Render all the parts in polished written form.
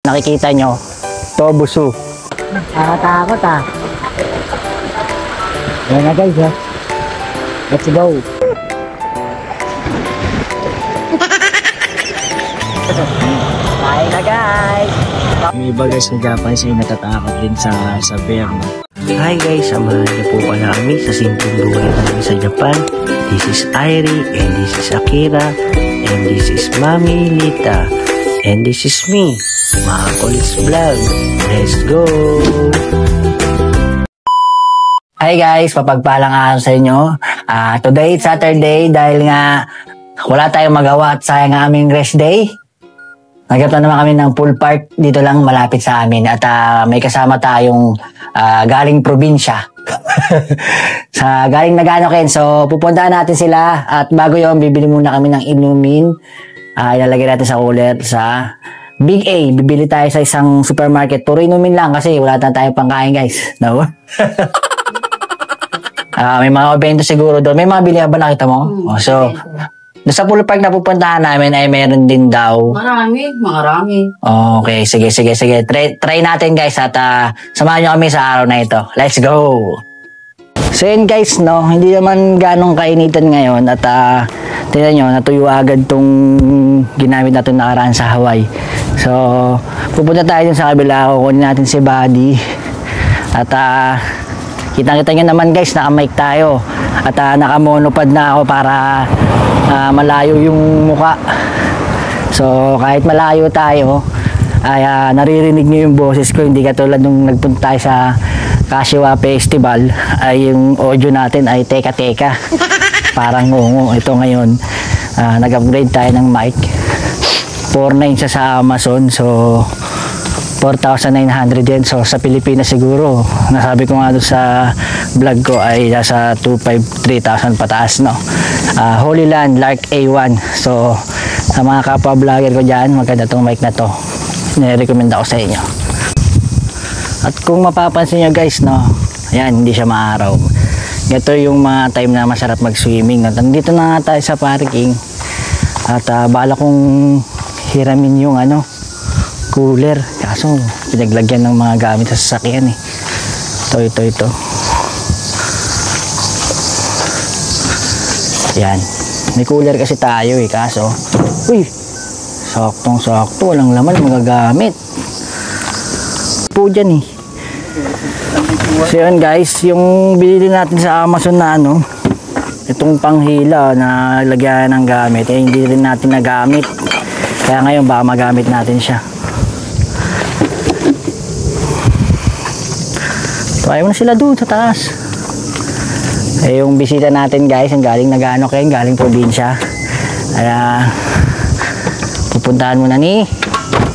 Nakikita nyo, Tobusu. Nakatakot ah. Ayan na guys eh. Let's go. Hi na guys. May iba guys na Japanese ay natatakot din sa bear. Hi guys, samahan niyo po pala kami sa simpleng buhay namin sa Japan. This is Airi and this is Akira and this is Mami Lita and this is me, Makulis Vlog. Let's go! Hi guys, papagpalang araw sa inyo. Today it's Saturday dahil nga wala tayong magawa at sayang ang aming rest day. Nagpunta naman kami ng pool park dito lang malapit sa amin at may kasama tayong galing probinsya. Galing Nagano Ken. So pupuntahan natin sila at bago yon bibili muna kami ng inumin. Ilalagay natin sa cooler sa Big A. Bibili tayo sa isang supermarket. Puro inumin lang kasi wala na tayong pangkain guys. No? May mga evento siguro doon. May mga bili ba nakita mo? So sa pool park na pupuntahan namin ay meron din daw. Marami. Okay, sige. Try natin guys at samahan nyo kami sa araw na ito. Let's go! So yun guys, no, hindi naman ganong kainitan ngayon at tingnan nyo, natuyo agad tong ginamit natin nakaraan sa Hawaii. So, pupunta tayo dun sa kabila, kukunin natin si Buddy at kitang-kita nyo naman guys, naka-mic tayo at naka-monopod na ako para malayo yung muka. So kahit malayo tayo ay naririnig nyo yung boses ko, hindi katulad nung nagpunta tayo sa Kashiwa Festival ay yung audio natin ay teka parang ngungo. Ito ngayon nag-upgrade tayo ng mic, 4.9 siya sa Amazon, so 4,900 yen. So sa Pilipinas siguro, nasabi ko nga doon sa vlog ko ay nasa 2,500-3,000 pataas, no. Holy Land Lark A1. So sa mga kapwa vlogger ko dyan, maganda tong mic na to, nire-recommend ako sa inyo. At kung mapapansin nyo guys, no, ayan, hindi siya maaraw. Ito yung mga time na masarap mag-swimming. Nandito na nga tayo sa parking at bala kong hiramin yung cooler, kaso pinaglagyan ng mga gamit sa sasakyan eh. Ito yan, may cooler kasi tayo eh, kaso uy, saktong-sakto, walang laman magagamit po dyan eh. So yun guys, yung binili natin sa Amazon na itong panghila na lagyan ng gamit, hindi rin natin nagamit, kaya ngayon baka magamit natin siya. So ayaw na sila doon sa taas. Yung bisita natin guys, ang galing Nagano Ken, galing probinsya. Kaya pupuntahan muna ni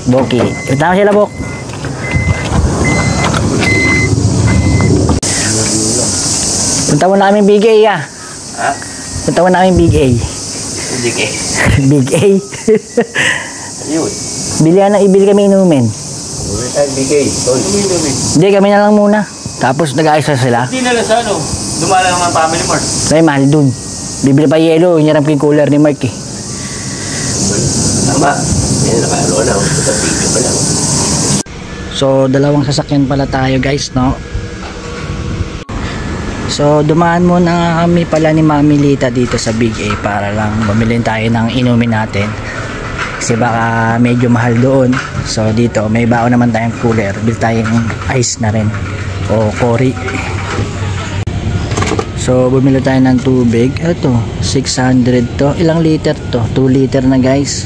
Boki. Punta sila, Bok. Punta muna kami Big A Punta muna kami Big A. Big A. Ibili kami inumin. Big A, Hindi, kami na lang muna. Tapos nag-ayos na sila. Hindi na lang sa dumala lang ang family mart. Ay, mahal dun. Bibili pa yelo, hiniram ko yung cooler ni Mark eh. Tama. Yan, nakalo na. Video pa lang. So, dalawang sasakyan pala tayo guys, no? So, dumaan muna kami pala ni Mami Lita dito sa Big A para lang bumili tayo ng inumin natin. Kasi baka medyo mahal doon. So, dito, may baon naman tayong cooler. Bili tayong ice na rin. O Cory. So bumili tayo ng tubig. Ito 600 to. Ilang liter to? 2 liter na guys.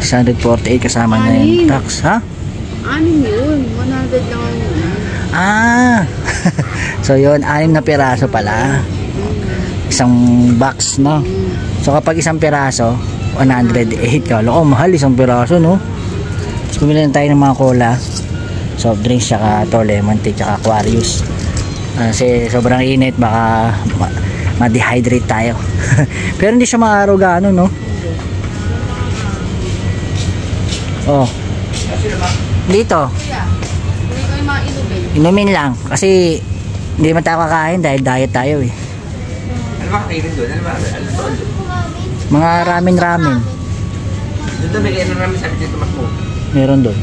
648 kasama na yung tax. Ha? Anim yun. 100 lang yun. So yun, 6 na piraso pala. Isang box, no? So kapag isang piraso 108. Kala ko mahal isang piraso, no? Tapos bumili na tayo ng mga cola, soft drinks, tsaka to lemon tea, tsaka Aquarius. Kasi sobrang init, baka ma-dehydrate tayo. Pero hindi siya maaraw gaano, no? Oh, dito inumin lang kasi hindi naman tayo kakain dahil diet tayo eh. Ano ba kakainin doon? Mga ramen. Doon may kainan namin sa dito mo. Meron doon.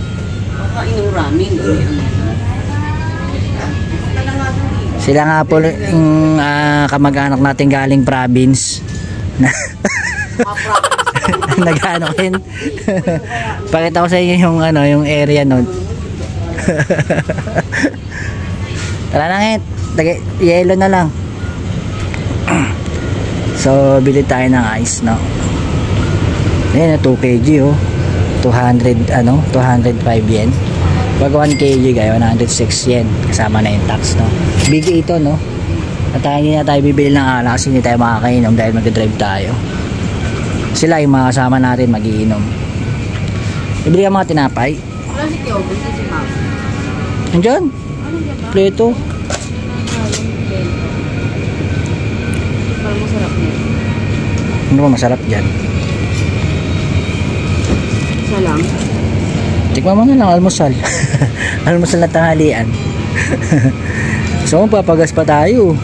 Kakain ng ramen. Sila nga po yung kamag-anak natin galing province. Nag-ano rin. Pakita ko sa inyo yung yung area nun. Tara na ngit. Yellow na lang. So, bili tayo ng ice, no? Ayan, 2 kg, oh. 205 yen. Pag 1 kg, guys, 106 yen. Kasama na yung tax, no? Big ito, no? At hindi na tayo bibili ng alak kasi hindi tayo makakainom dahil mag-drive tayo. Sila yung mga kasama natin magiinom. Bibili ka mga tinapay. Wala si Tio, basta si Ma'am. Andyan. Pleto. Parang masarap niya. Ano ba masarap dyan? Isa lang. Tikman mo na lang, almusal. Almusal na tanghalian. So, papagas pa tayo.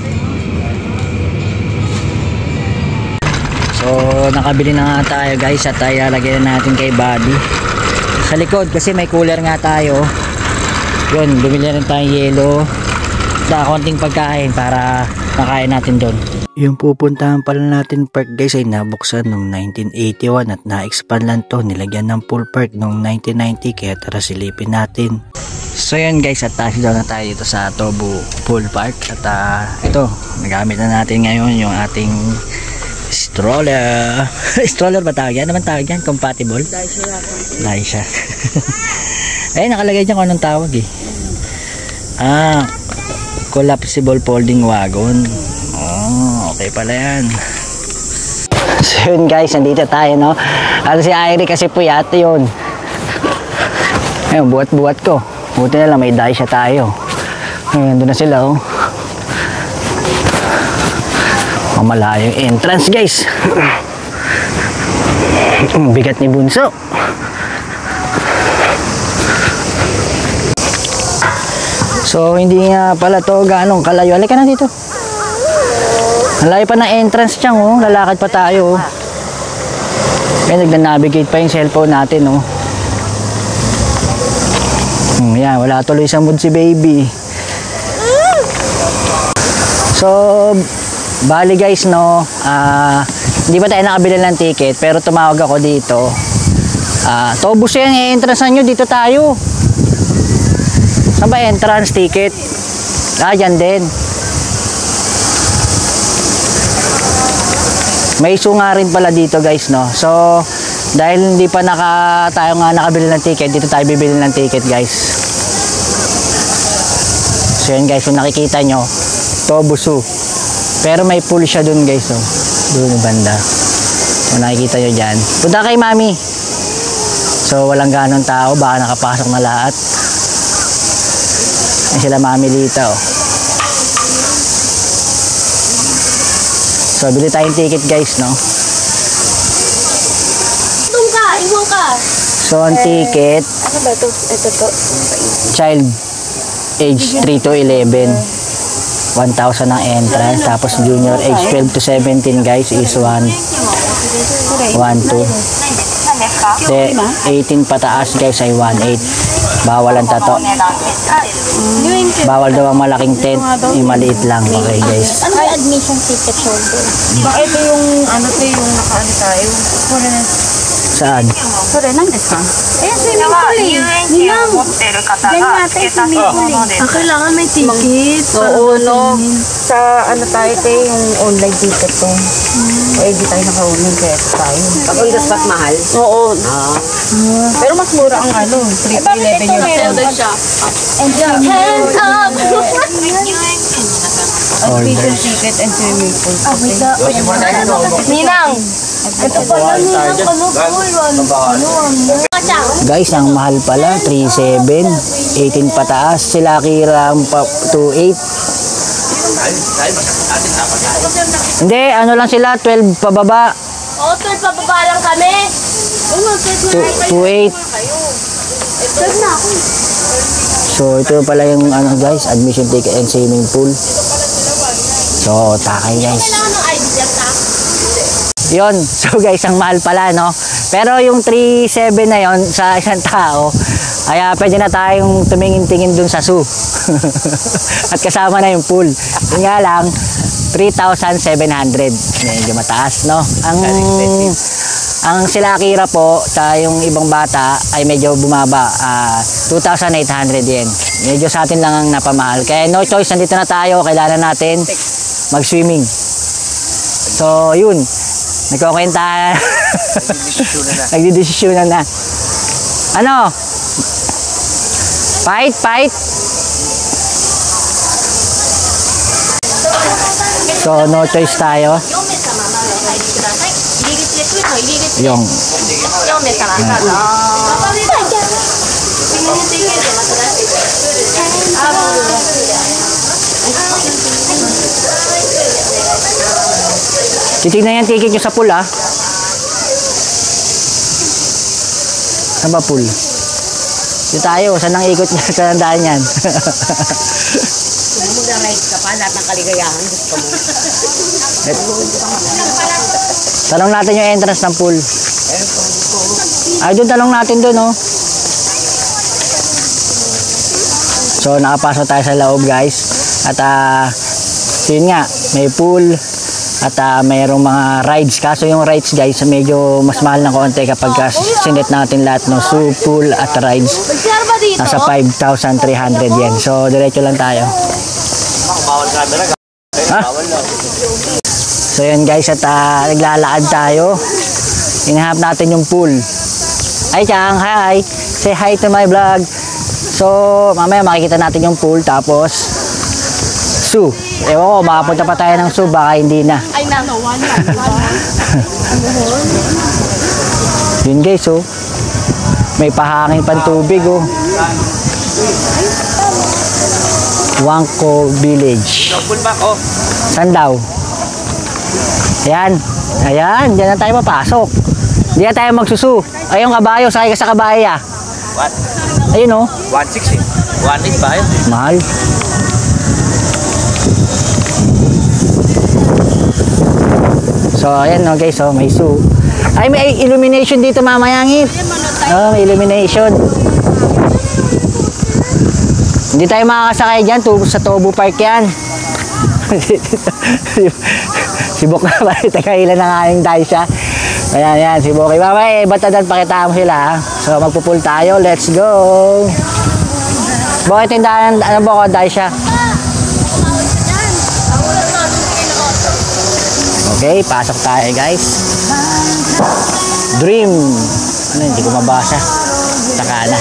So, nakabili na nga tayo guys at tayo lagyan natin kay Bobby. Sa likod kasi may cooler nga tayo. Yun, bumili rin tayong yelo. Konting pagkain para makain natin doon. Yung pupuntahan pala natin park guys ay nabuksan noong 1981 at na-expand lang to. Nilagyan ng full park noong 1990 kaya tara silipin natin. So yun guys, at tayo na tayo dito sa Tobu Pool Park. At ito, nagamit na natin ngayon yung ating stroller. Stroller ba tawag yan? Ano man tawag yan? Compatible? Daisha. Ay, nakalagay dyan kung anong tawag eh. Collapsible folding wagon. Oh, okay pala yan. So yun guys, nandito tayo, no? At si Irie kasi puyat yun. Ayun, buhat-buhat ko. Buti na lang may Daisha tayo. Ayun, doon na sila, oh. Mamalayo yung entrance guys. Bigat ni Bunso. So hindi nga pala to ganong kalayo. Halika na dito. Ang layo pa ng entrance dyan, oh. Lalakad pa tayo, oh. Kaya nagna-navigate pa yung cellphone natin, oh. Yan, wala tuloy sa mood si baby. So bali guys, no, hindi pa tayo nakabili ng ticket pero tumawag ako dito. Tobus yung entrance nyo, dito tayo. Saan ba entrance ticket? Yan din. May issue nga rin pala dito guys, no. So dahil hindi pa tayo nga nakabili ng ticket, dito tayo bibili ng ticket guys. So yun guys, kung nakikita nyo, Tobusu. Pero may pool siya dun guys, oh. Doon yung banda. Kung nakikita nyo dyan. Punta kay mami. So walang ganong tao, baka nakapasok na lahat. Ay sila mami Lita, oh. So bili tayong ticket guys, no. Iwan ka. So ang ticket, Ano ba ito? Ito to. child age 3 to 11. 1,000 ang entrance. Tapos junior age 12 to 17 guys is 1,2. De 18 pataas guys ay 1,8. Bawal ang tato. Bawal daw ang malaking tent. Yung maliit lang. Okay guys. Ano ba admission ticket holder? Ito yung yung nakaano tayo. Saan? Sorry, nandes ka? Ayan, swimming pool eh. Ninang. Ganyan natin swimming pool eh. Kailangan may ticket. Oo, no. Sa tayo yung online ticket to. O di tayo naka-online kaya tayo. Pag on the spot mahal? Oo. Pero mas mura ang 311 yung siya. Hands up! admission ticket and swimming pool. Ninang! Ito pala Ninang, Guys, ang mahal pala. 3,700. 18 pataas. Sila Kira 2,800. Hindi, ano lang sila. 12 pababa. Oo, 12 pababa lang kami. 2,800. So, ito pala yung guys, admission ticket and swimming pool. So, takay guys. Kailangan ng ID just ha? Yun. So guys, ang mahal pala, no? Pero yung 3.7 na yon sa isang tao, ay pwede na tayong tumingin-tingin dun sa zoo. At kasama na yung pool. Yun nga lang, 3,700. Medyo mataas, no? Ang sila Akira po, sa yung ibang bata ay medyo bumaba, 2,800 yen. Medyo sa atin lang ang napamahal. Kaya no choice, nandito na tayo, kailangan natin mag-swimming. So, yun. Nagkukwenta. Nagdidesisyonan na. Ano? Fight? So, no choice tayo. Yung titignan yung ticket nyo sa pool, saan ba pool? Dito tayo, saan ang ikot niya? Saan ang daan yan? Mag-ride ka pa, lahat ng kaligayahan gusto mo. Tanong natin yung entrance ng pool. Ay, doon tanong natin doon, oh. So, nakapasok tayo sa loob, guys. At, yun nga, may pool. At, mayroong mga rides. Kaso yung rides, guys, medyo mas mahal ng konti kapag sinet natin lahat, no? So, pool at rides. Nasa 5,300 yen. So, diretso lang tayo. Ha? So yun guys, at naglalakad tayo. Hinahanap natin yung pool. Ay Chang, hi! Say hi to my vlog. So mamaya makikita natin yung pool. Tapos zoo. Ewan ko, makapunta pa tayo ng zoo. Baka hindi na. Ay, no, one. Yun guys, oh. May pahangin pang tubig, oh. Wangko Village. Saan daw? Ayan. Diyan na tayo papasok. Diyan tayo magsusu. Ayun, kabayo. Sakay ka sa kabayo, What? Ayun, oh. 160. 1.8 ba yun? Mahal. So, ayan, no, guys. Oh, may zoo. Ay, may illumination dito mamaya, ngit. Oh, may illumination. Hindi tayo makakasakay dyan. Sa Tobu Park yan. Si Bok na ba? Tagailan ng aming Daisha. Ayan, yan. Si Bok. Mamaya, batadan pakita mo sila. So, magpupul tayo. Let's go. Bok, tindahan. Ano Bok? Daisha. Okay, pasok tayo guys. Dream. Ano, hindi ko mabasa. Taka na.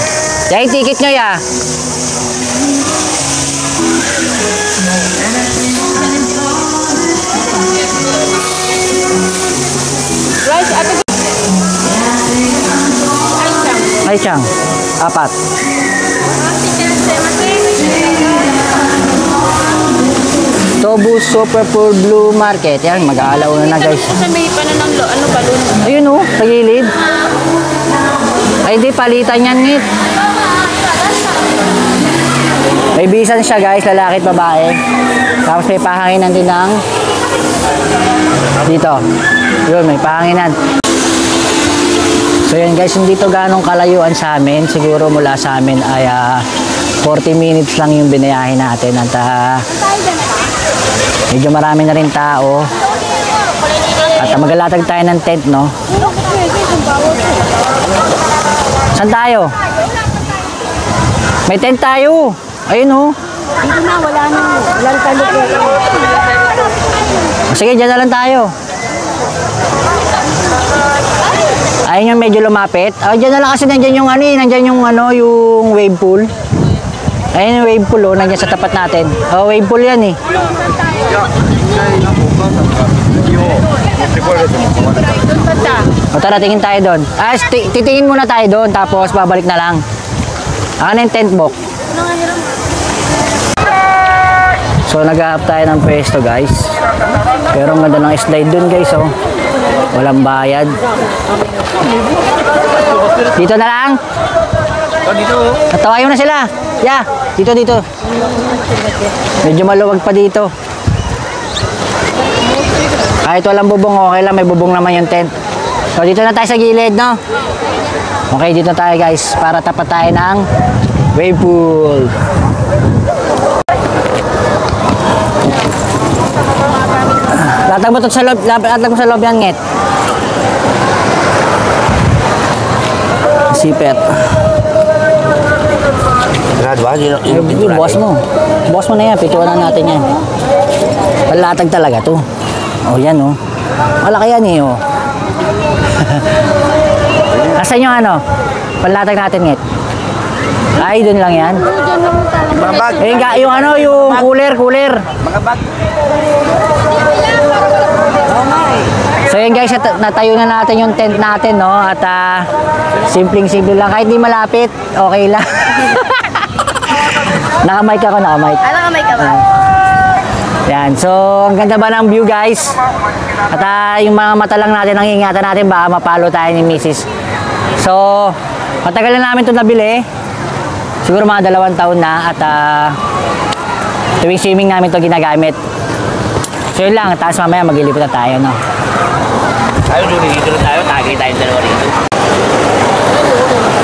Yan yung ticket nyo, ya. Ay, Chang. 4. Tobu Super Pool Blue Market. Yan, mag-aalaw na guys. Sa may pananang ano balon. Ayun, oh, sa gilid. Ay, di, palitan yan, ngit. May bisan siya guys, lalaki at babae. Tapos may pahanginan din ng dito. Yun, may pahanginan. So yun guys, hindi to ganong kalayuan sa amin. Siguro mula sa amin ay 40 minutes lang yung binayahin natin. At medyo marami na rin tao. At magalatag tayo ng tent, no? Saan tayo? May tent tayo. Ayun, oh. Dito na, wala na. Walang talog. Sige, dyan na lang tayo. Ayun yung medyo lumapit. Dyan na lang kasi nandyan yung yung wave pool. Ayun yung wave pool, oh, nandyan sa tapat natin. Wave pool yan, eh. Tara, tingin tayo doon. Titingin muna tayo doon, tapos babalik na lang. Ano yung tent box? So, nag-aap tayo ng pwesto, guys. Pero ang ganda ng slide doon, guys, oh. Walang bayad. Dito na lang. Natawayo na sila. Yeah, dito. Medyo maluwag pa dito. Kahit walang bubong, okay lang. May bubong naman yung tent. So dito na tayo sa gilid, no? Okay, dito tayo guys para tapat tayo ng wave pool. Latag mo to sa loob, latag mo sa loob yan, Nget. Sipet. Boss mo. Boss mo na yan, pituan na natin yan. Palatag talaga to. Oh, yan oh. Malaki yan eh oh. Asan yung ano? Palatag natin, Nget. Ay, dun lang yan. Yung ano, yung cooler. Mga bag. So yun guys, natayo na natin yung tent natin, no? At simpleng-simple lang. Kahit di malapit, okay lang. Naka-mic ako, naka-mic. Naka-mic ka ba? Yan, so ang ganda ba ng view guys? At yung mga mata lang natin, ang ingatan natin, baka mapalo tayo ni Mrs. So, matagal na namin ito nabili. Siguro mga 2 taon na at tuwing swimming namin ito ginagamit. So yun lang, tapos mamaya maglilipot na tayo, no? Tayo, dito na tayo. Tagay tayong dalawa rito.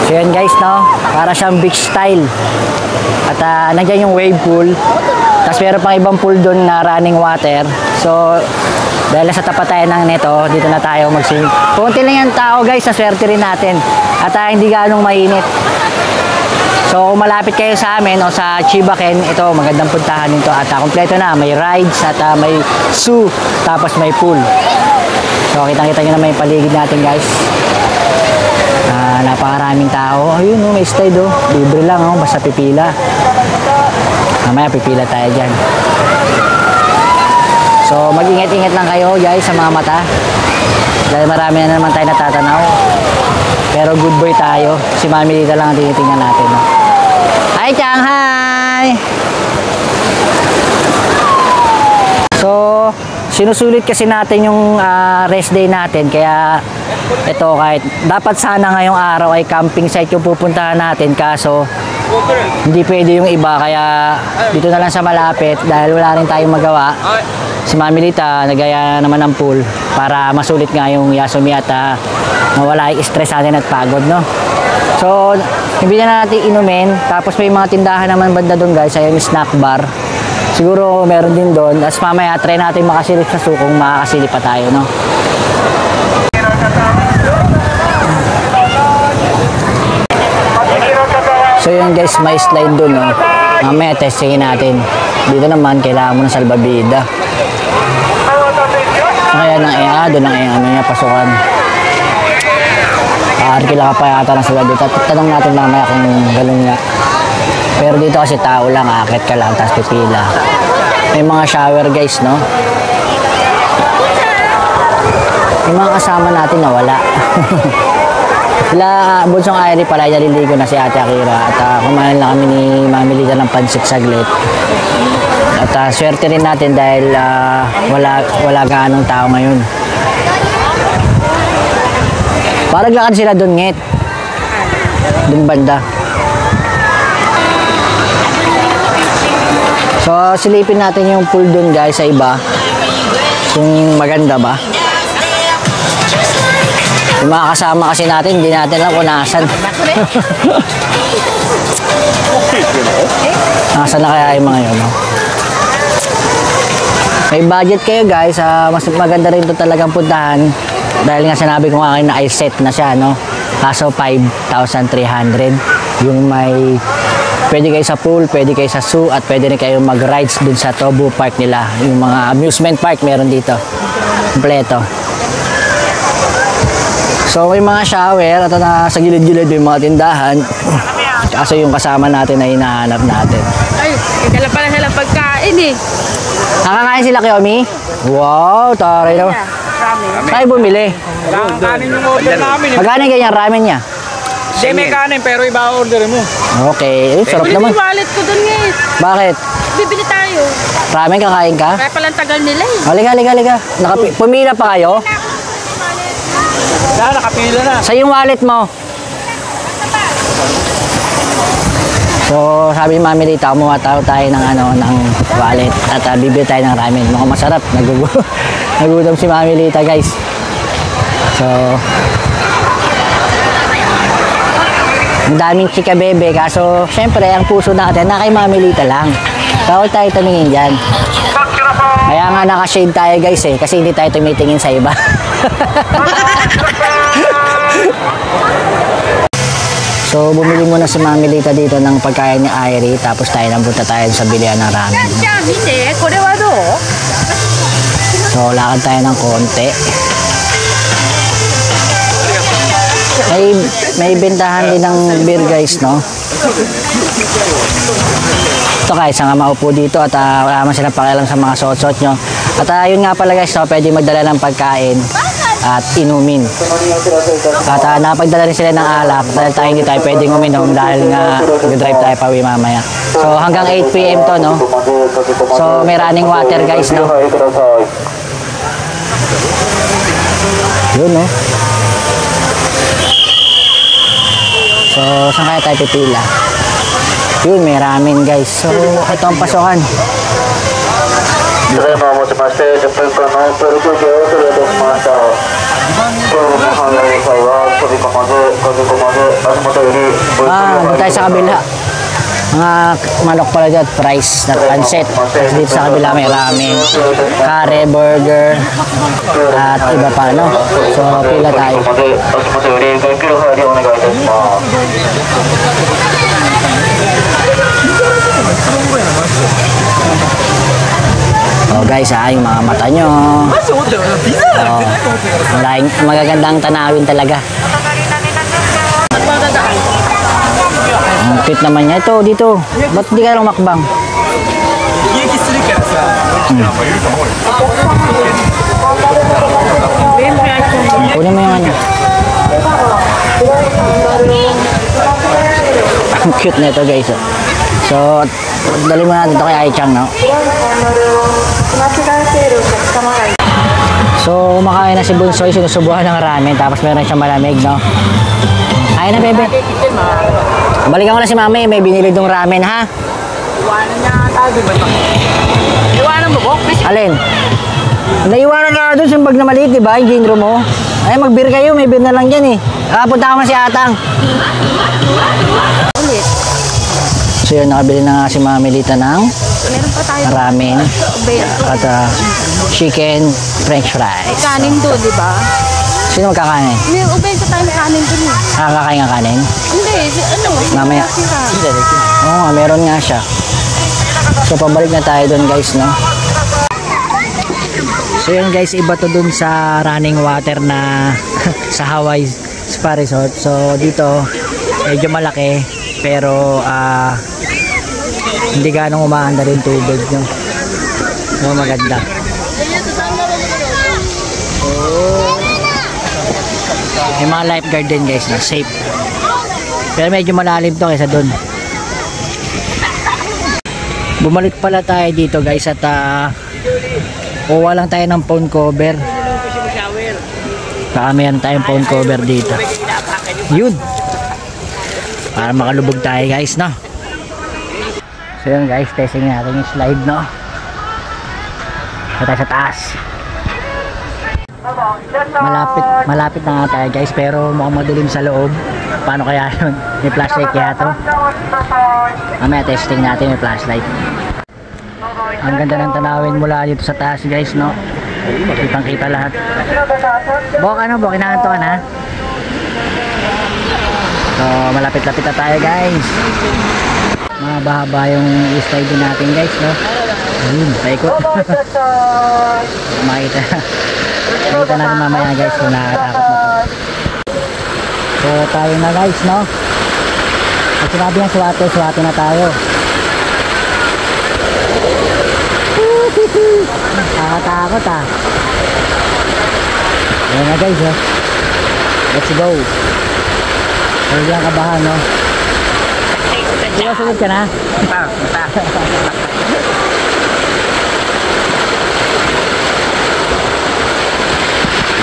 So yun guys, no? Para siyang beach style. At nandiyan yung wave pool. Tapos meron pang ibang pool doon na running water. So, dahil sa tapat tayo ng neto, dito na tayo mag-swimming. Kunti lang yung tao guys, naswerte rin natin. At hindi ganong mainit. So kung malapit kayo sa amin o sa Chibaken, ito magandang puntahan nito at kompleto na, may rides at may zoo, tapos may pool. So kitang-kita nyo naman yung paligid natin guys. Napakaraming tao. Ayun oh, may slide oh. Libre lang oh, basta pipila. Mamaya pipila tayo dyan. So mag-ingat-ingat lang kayo guys sa mga mata. Dahil marami na naman tayo natatanaw. Pero good boy tayo. Si Mami dito lang ang tinitingnan natin. No? Hi, Chang! Hi! So, sinusulit kasi natin yung rest day natin. Kaya, ito kahit dapat sana ngayong araw ay camping site yung pupuntahan natin. Kaso, hindi pwede yung iba. Kaya, dito na lang sa malapit. Dahil wala rin tayong magawa. Si Mami Lita, nagaya naman ng pool. Para masulit nga yung Yasumi at mawala yung stress natin at pagod, no? So, hindi na natin inumin. Tapos may mga tindahan naman banda doon guys. Ayun yung snack bar. Siguro meron din doon. Tapos mamaya try natin makasilip sa sukong makakasilip pa tayo, no? So yun guys, may slide doon, no? Mamaya testingin natin. Dito naman, kailangan mo ng salbabida. Kaya doon ang ano niya, pasukan. Arkila ka pa yata ng salbabida. Tanong natin mamaya kung gano'n nga. Pero dito kasi tao lang, akit ka lang, tapos pipila. May mga shower guys, no? Yung mga kasama natin nawala. Sila, Bunsong Airy pala, naliligo na si Ate Akira. At kumain lang kami ni Mami Lita ng pansit saglit. At swerte rin natin dahil wala gaanong tao ngayon. Parang lakad sila doon, Nget. Doon banda. So, silipin natin yung pool doon guys sa iba. Kung maganda ba. Yung mga kasama kasi natin, hindi natin alam kung nasan. Nasan na kaya yung mga yun, no? May budget kayo guys, mas maganda rin ito talagang puntahan. Dahil nga sinabi ko nga kayo na i-set na siya, no? Kaso 5,300. Yung may, pwede kayo sa pool, pwede kayo sa zoo, at pwede rin kayo mag-rides dun sa Tobu Park nila. Yung mga amusement park meron dito. Kompleto. So may mga shower at sa gilid-gilid may mga tindahan. Kaso yung kasama natin na hinahanap natin. Ay, kagala pala sila pagkain eh. Nakakain sila, Kiyomi? Wow, taray naman. Saan bumili? Kanin yung order namin. Magkano ganyan ramen niya? Hindi may kanin pero iba order mo. Okay, sarap naman. Yung wallet ko dun ngayon. Bakit? Bibili tayo. Ramen kakain ka? Kaya palang tagal nila eh. Halika. Pumila pa kayo? Kaya nakapila na. Sa yung wallet mo. So, sabi ni Mami Lita, kumuha tayo ng wallet at bibili tayo ng ramen. Mukhang masarap. Nagugutom si Mami Lita, guys. So, ang daming chika bebe, kaso syempre ang puso natin na kay Mami Lita lang. Bawal tayo tumingin dyan. Kaya nga naka-shade tayo guys eh, kasi hindi tayo tumitingin sa iba. So bumili muna si Mami Lita dito ng pagkain ni Irie, tapos tayo nabunta tayo sa bilihan ng ramen. So lakad tayo ng konti. May bentahan din ng beer guys, no? Ito guys, nga maupo dito at wala man silang pakialam sa mga suot-suot nyo. At yun nga pala guys, no, pwede magdala ng pagkain at inumin. At napagdala rin sila ng alak dahil tayo hindi tayo pwedeng uminom dahil nga mag-drive tayo pa uwi mamaya. So hanggang 8 PM to, no? So may running water guys, no? Yun, no? So, saan kaya tayo pipila? Yun, may ramen guys. So, ito ang pasokan. Doon tayo sa kabila. Mga manok pala dyan, fries na pancit. Tapos dito sa kabila may ramen, kare, burger, at iba pa, no? So, pila tayo. Oh guys, yung mga mata nyo. Magagandang tanawin talaga. Ang cute naman niya. Ito, dito. Ba't di ka lang makbang? Kunin mo yung ano. Ang cute na ito guys. So, dali mo natin ito kay Ai-chan, no? So, kumakain na si Bunsoy. Sinusubuhan ng ramen. Tapos meron siyang malamig, no? Ayun na, bebe. Balikan ko na si Mami. May binili dong ramen, ha? Iwanan niya ata, di ba? Iwanan mo, Bok? Alin? Naiwanan nga doon sa bag na maliit, di ba? Yung ginro mo. Ay, mag-beer kayo. May beer na lang dyan, eh. Punta ko na si Atang. Ulit. So yun, nakabili na nga si Mami Lita ng Meron pa tayo. ramen at chicken french fries. Kanin to, di ba? Sino magkakanin? May ubenta tayo ng kanin to. Nakakakain ng kanin? Hindi, ano? Mamaya. Oo nga, meron nga siya. So pabalik na tayo doon guys, no? So yun guys, iba to dun sa running water na sa Hawaii Spa Resort. So dito, medyo malaki pero hindi ganong umaanda rin tubig, no? So maganda. May mga lifeguard din guys na safe. Pero medyo malalim to kaysa dun. Bumalik pala tayo dito guys at kuha lang tayo ng phone cover. Baka meron tayong phone cover dito. Yun. Para makalubog tayo guys, no? So yun guys, testing natin yung slide, no? So tayo sa taas. Malapit na nga tayo guys, pero mukhang madilim sa loob. Paano kaya yun? May flashlight kaya to? Mamaya testing natin yung flashlight. Ang ganda ng tanawin mula dito sa taas guys, no? Kitang kita lahat. Bok, inaanto ka na? So malapit-lapit na tayo guys. Mahaba-haba yung slide din natin guys, no? Ayun, paikot. Makita natin mamaya guys kung nakakatakot na to. So tayo na guys, no? At sinabi ng swate na tayo. Nakakatakot ah. Ayan na guys, oh. Let's go. Huwag lang kabahan, no? Sunod ka na?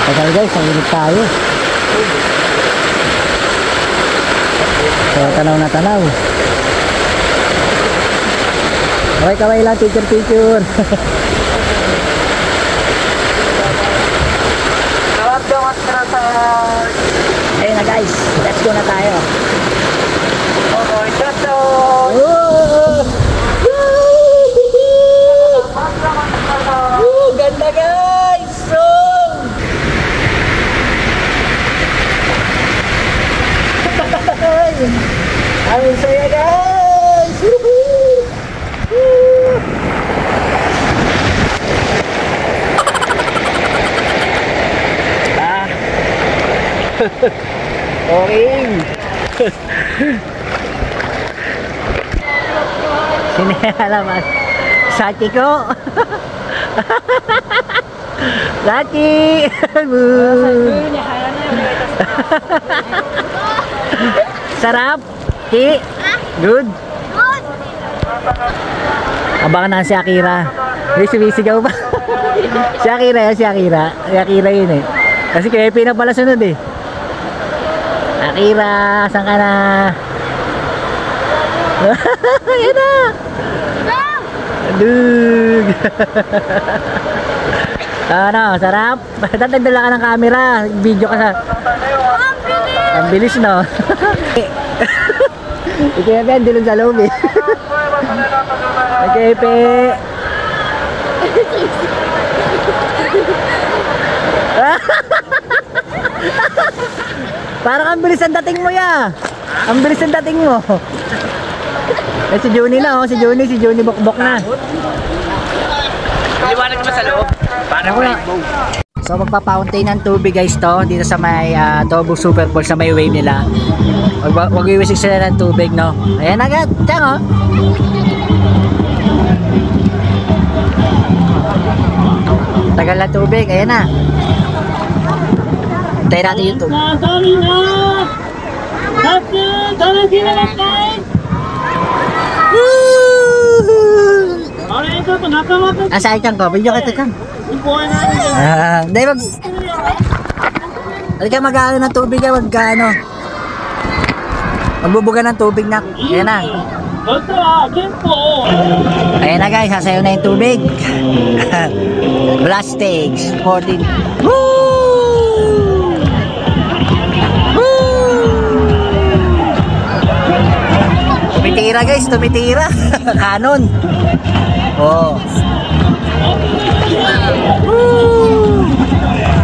Tagal guys, nanginig tayo. So, tanaw na tanaw. Kaway lang, picture. Ayun na guys, let's go na tayo. Ganda guys! Ang saya guys! Okay. Sinalaman. Saki ko. Saki. Sarap. Ki. Good. Abangan na si Akira. May sumisigaw ba? Si Akira yan, si Akira. Si Akira yun eh. Kasi kaya na pala sunod eh. Akira, saan ka na? Yan na! Dug! Ano, sarap? Tatagdala ka ng camera. Video ka sa... Ang bilis no? Ikepe, dilun sa loob eh. Ikepe! Parang ang bilis ang dating mo ya. Ang bilis ang dating mo. Eh si Juni na oh, si Juni bokbok na. Liwanag naman sa loob. Parang rainbow. So magpa-fountain ng tubig guys to dito sa may Tobu Super Bowl sa may wave nila. Mag-iwisig sila ng tubig no. Ayan agad, tiyang oh. Tagal na tubig, ayan na. Tayo natin yung tubig. Asa ikang ko? Video ka ito kang. Hindi mag... Halika mag-ano ng tubig ka, mag-ano. Magbubuga ng tubig na. Ayan na. Ayan na guys, sasayaw na yung tubig. Blast stage 14. Woo! Tumitira guys, tumitira. Kanon. Oh. Woo!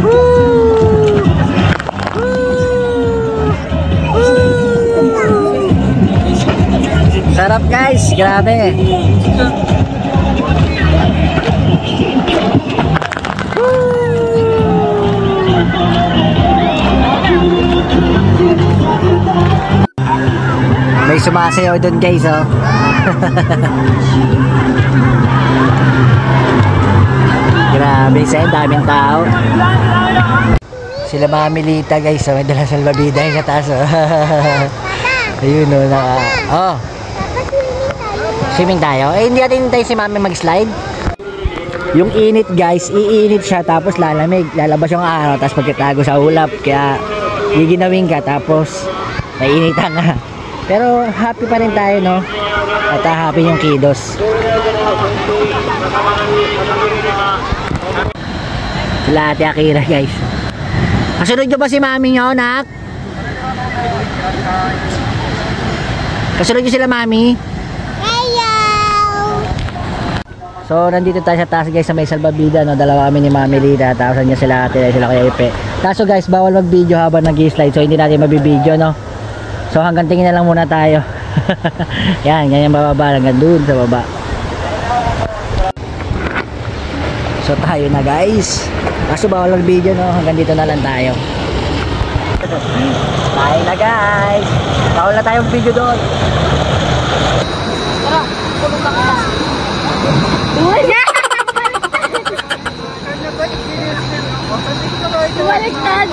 Woo! Woo! Sarap guys, grabe. May sumasayaw doon guys oh. Grabe sa'yo, daming tao. Sila Mami Lita guys oh. May dala salbabida yung kataas oh. Ayun oh, oh. Swimming tayo. Eh hindi natin hintay si Mami mag-slide. Yung init guys, iinit siya tapos lalamig. Lalabas yung araw tapos pagkatago sa ulap. Kaya giginawin ka tapos nainitan nga. Pero happy pa rin tayo no. At happy yung kiddos. Sila Ate Akira guys. Kasunod nyo ba si Mami nyo nak? Kasunod nyo sila Mami? So nandito tayo sa taas guys sa may salbabida no. Dalawa kami ni Mami Lita. Tapos nandiyan sila Ate, sila Kuya Ipe. Kaso guys bawal mag video habang nag-slide. So hindi natin mabibideo no. So hanggang tingin na lang muna tayo. Yan, ganyan bababa hanggang dun sa baba. So tayo na guys. Kaso bawal mag video no. Hanggang dito na lang tayo. Tayo na guys. Bawal na tayong video doon. Tara, kulong na ka. Baliktad.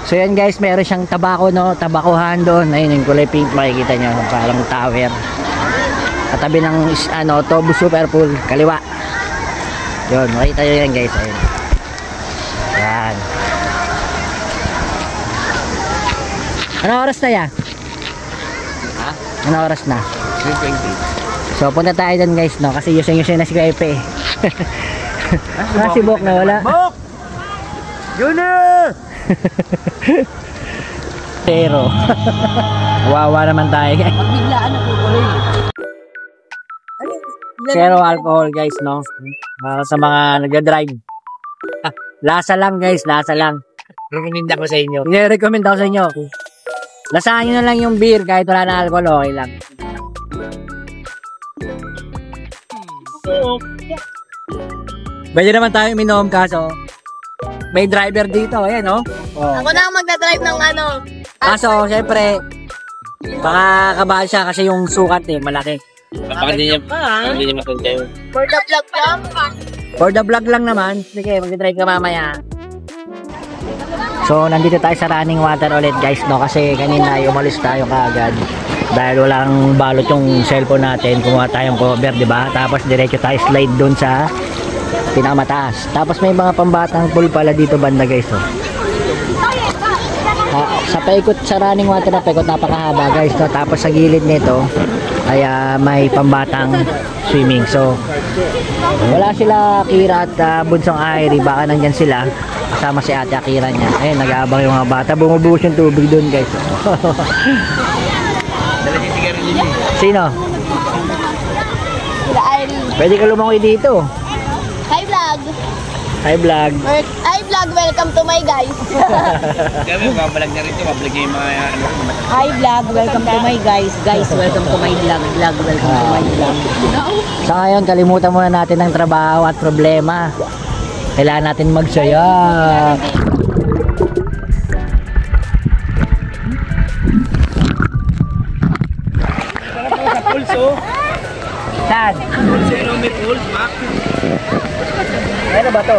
So yan guys, meron siyang tabako no, tabakuhan doon. Ayun yung kulay pink, makikita nyo, parang tower. Katabi ng ano, Tobu Super Pool, kaliwa. Yun, makita nyo yan guys. Ayun. Yan. Ano oras na yan? Ha? Ano oras na? 3:20. So punta tayo dun guys no, kasi yusin na si Kuya Ipe. Si Bok na wala. Bok! Junior! Pero. Wawa naman tayo guys. Biglaan na tuloy. Zero alcohol guys, no? Sa mga nagda-drive. Lasa lang guys, lasa lang. Recommend ako sa inyo. I-recommend ako sa inyo. Lasahan nyo na lang yung beer kahit wala na alcohol, okay lang. Pwede naman tayo minom kaso may driver dito, ayan, no? Oh. Ako na ang magdadrive ng ano. Kaso, syempre, baka kabahal siya kasi yung sukat malaki. Baka hindi niya matanda yun. For the vlog lang. For the vlog lang naman. Sige, mag-drive ka mamaya. So, nandito tayo sa running water ulit guys, no? Kasi kanina umalis tayo kaagad. Dahil walang balot yung cellphone natin, kumuha tayong cover, di ba? Tapos diretso tayo slide doon sa pinakamataas. Tapos may mga pambatang pool pala dito banda guys, no? Sa paikot sa running water na paikot, napakahaba guys, no? Tapos sa gilid nito ay may pambatang swimming. So, wala sila Akira at bunsong Airi, baka nandyan sila. Kasama si ate Akira niya. Ayun, nag-aabang yung mga bata. Bumubuhos yung tubig doon guys. Sino? Sila Irene. Pwede ka lumangoy dito. Hi vlog. Hi vlog. Hi vlog, welcome to my guys. Kami, babalag na rin ito. Babalag yung mga ano. Hi vlog, welcome to my guys. Guys, welcome to my vlog. Vlog, welcome to my vlog. Sa ngayon, kalimutan muna natin ang trabaho at problema. Kailangan natin magsaya. Sa pulso. Saan? Sino may pulse, Mac? Ano ba to?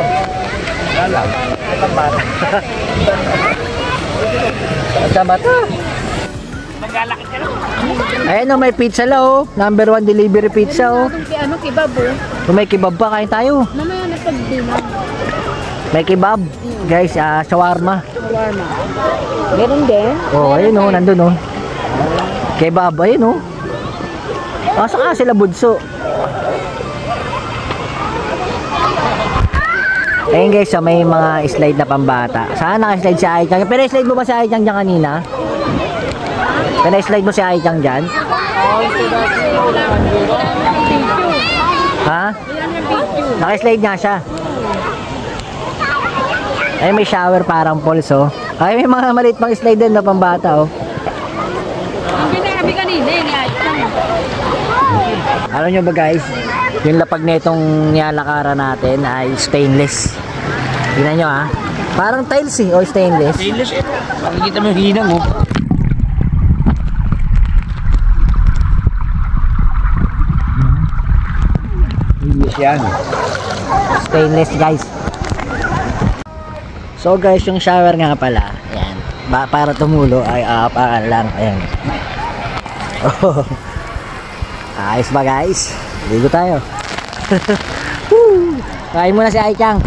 Lalaw. Itang bata. Saan ba to? Maglalakad ka lang. Ayan o, may pizza la o. Number 1 delivery pizza o. Ano, kebab oh. Kung may kebab pa, kain tayo. Mamaya na pag-dinner. May kebab. Guys, shawarma. Shawarma. Meron din. Oh, ayun o, nandun o. Kebab, ayun o. Saka sila bunso. Ayun guys, may mga slide na pambata. Saan naka-slide si Aichang? Pero slide mo ba si Aichang dyan kanina? Pero slide mo si Aichang dyan? Ha? Naka-slide nga siya. Ay, may shower parang pools oh. Ay, may mga maliit pang slide din na pambata oh. Ang ginabi kanina ni Aichang. Alam nyo ba guys, yung lapag na itong nilalakaran natin ay stainless. Tingnan nyo ha. Parang tiles eh, o stainless. Stainless eh. Makikita mo yung hinang mo. Yan. Stainless guys. So guys, yung shower nga pala, ayan, para tumulo ay aapaan lang, ayan. Oh. Ayos ba guys? Ligo tayo. Kain muna si Aichang.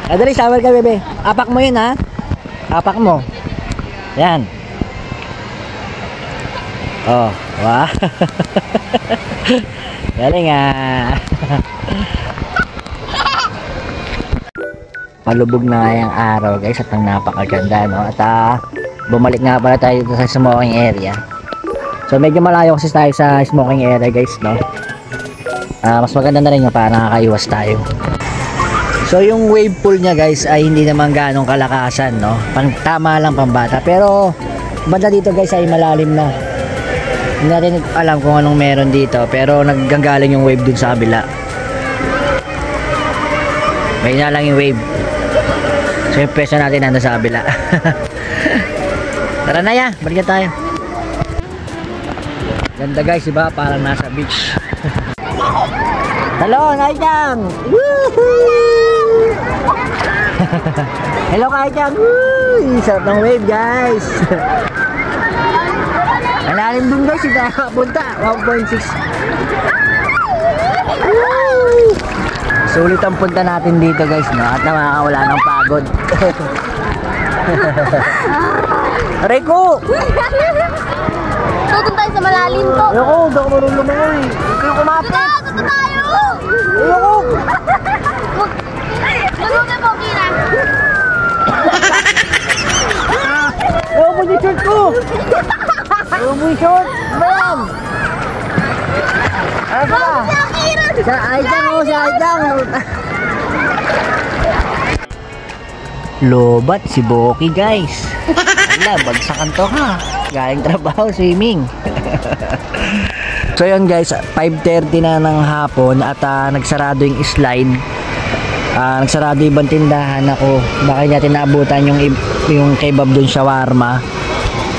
Dali, shower ka bebe. Apak mo yun ha. Apak mo. Yan. Oh, wah. Galing ah. Palubog na nga yung araw guys at ang napakaganda no. At bumalik nga pala tayo dito sa smoking area. So medyo malayo kasi tayo sa smoking area guys no. Mas maganda na rin yung para nakakaiwas tayo. So yung wave pool niya guys ay hindi naman ganong kalakasan no. Tama lang pambata. Pero banda dito guys ay malalim na. Hindi natin alam kung anong meron dito. Pero naggagaling yung wave dun sa kabila. May na lang yung wave. So yung peso natin nandun sa kabila. Tara na ya, balikan tayo. Ganda guys, diba? Parang nasa beach. Hello, Aichang! Hello, Aichang! Sarap ng wave guys. Malalim dun guys, hindi tayo punta. 1.6. Sulit ang punta natin dito guys, no? At nakakawala ng pagod. Rico! Tutun tayo sa malalim to. Ayoko, hindi ako marunong lumangoy. Huwag kayo kumapit. Tutun tayo! Ayoko! Malugan mo, Kira. Ewan mo yung short ko! Ewan mo yung short! Ma'am! Ano ba? Sa Aitang o, sa Aitang! Lobat si Boki guys. Wala, bagsakan to ha. Galing trabaho, swimming. So yun guys, 5:30 na ng hapon at nagsarado yung slide. Nagsarado yung ibang tindahan ako. Baka natin naabutan yung kebab dun, shawarma.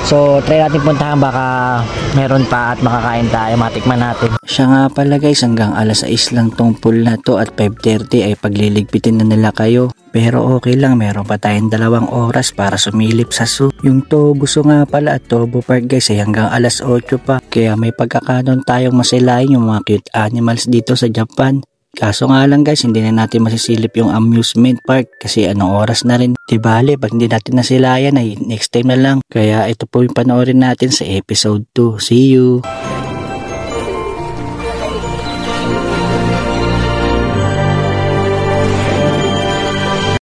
So try natin puntahan, baka meron pa at makakain tayo, matikman natin. Siya nga pala guys, hanggang alas 6 lang tong pool na to at 5:30 ay pagliligpitin na nila kayo. Pero okay lang, meron pa tayong 2 oras para sumilip sa zoo. Yung Tobuso nga pala at Tobu Park guys ay hanggang alas 8 pa. Kaya may pagkakataon tayong masilayin yung mga cute animals dito sa Japan. Kaso nga lang guys, hindi na natin masisilip yung amusement park kasi anong oras na rin. Di bale, pag hindi natin nasilayan ay next time na lang. Kaya ito po yung panoorin natin sa episode 2. See you!